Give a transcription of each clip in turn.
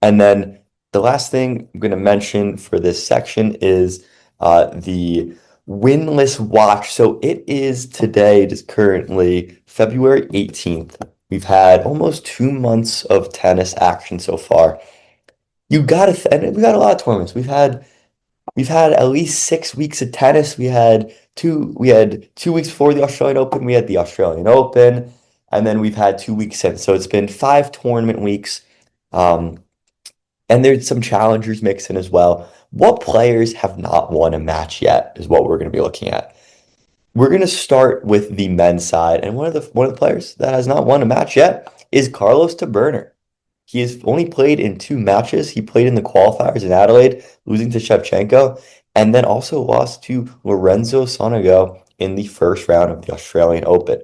And then the last thing I'm going to mention for this section is the Winless watch. So it is today, it is currently February 18th. We've had almost 2 months of tennis action so far. You got to, and we got a lot of tournaments. We've had at least 6 weeks of tennis. We had 2 weeks before the Australian Open. We had the Australian Open, and then we've had 2 weeks since. So it's been 5 tournament weeks. Um, and there's some challengers mixed in as well. What players have not won a match yet is what we're going to be looking at. We're going to start with the men's side, and one of the players that has not won a match yet is Carlos Taberner. He has only played in 2 matches. He played in the qualifiers in Adelaide, losing to Shevchenko, and then also lost to Lorenzo Sonego in the first round of the Australian Open.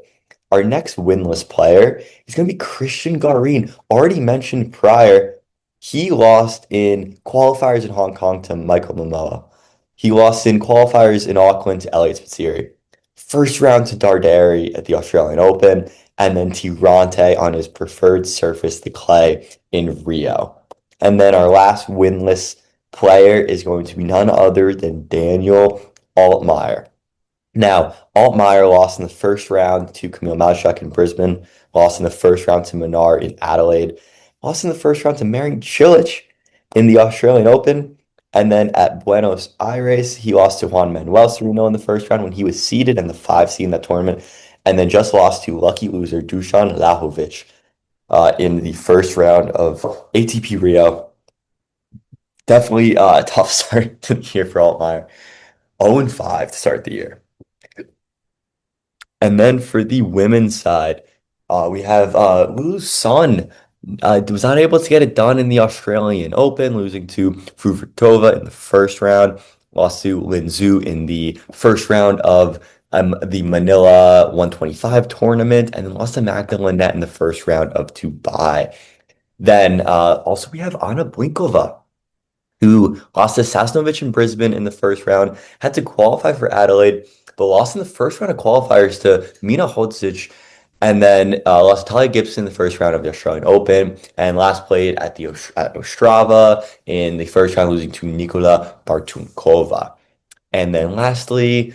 Our next winless player is going to be Christian Garin, already mentioned prior. He lost in qualifiers in Hong Kong to Michael Momoa. He lost in qualifiers in Auckland to Elliot Spitzeri. First round to Darderi at the Australian Open, and then Tirante on his preferred surface, the clay, in Rio. And then our last winless player is going to be none other than Daniel Altmaier. Now, Altmaier lost in the first round to Kamil Majchuk in Brisbane, lost in the first round to Menard in Adelaide, lost in the first round to Marin Cilic in the Australian Open, and then at Buenos Aires, he lost to Juan Manuel Sereno in the first round when he was seeded and the 5 seed in that tournament, and then just lost to lucky loser Dusan Lajovic in the first round of ATP Rio. Definitely a tough start to the year for Altmaier. 0-5 to start the year. And then for the women's side, we have Lulu Sun. Was not able to get it done in the Australian Open, losing to Fruhvirtova in the first round, lost to Lin Zhu in the first round of the Manila 125 tournament, and then lost to Magdalene Net in the first round of Dubai. Then also we have Anna Blinkova, who lost to Sasnovich in Brisbane in the first round, had to qualify for Adelaide, but lost in the first round of qualifiers to Mina Hodzic, and then lost to Talia Gibson in the first round of the Australian Open, and last played at the at Ostrava in the first round, losing to Nikola Bartunkova. And then lastly,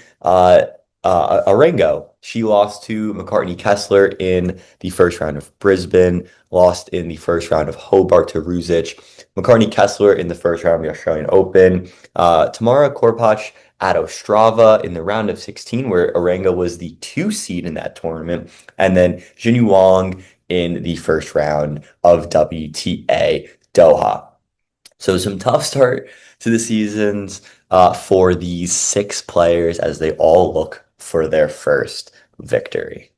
Arengo. She lost to McCartney Kessler in the first round of Brisbane, lost in the first round of Hobart to Ruzic. McCartney Kessler in the first round of the Australian Open. Tamara Korpach at Ostrava in the round of 16, where Arenga was the 2 seed in that tournament. And then Jinyu Wang in the first round of WTA Doha. So some tough start to the seasons for these 6 players as they all look for their first victory.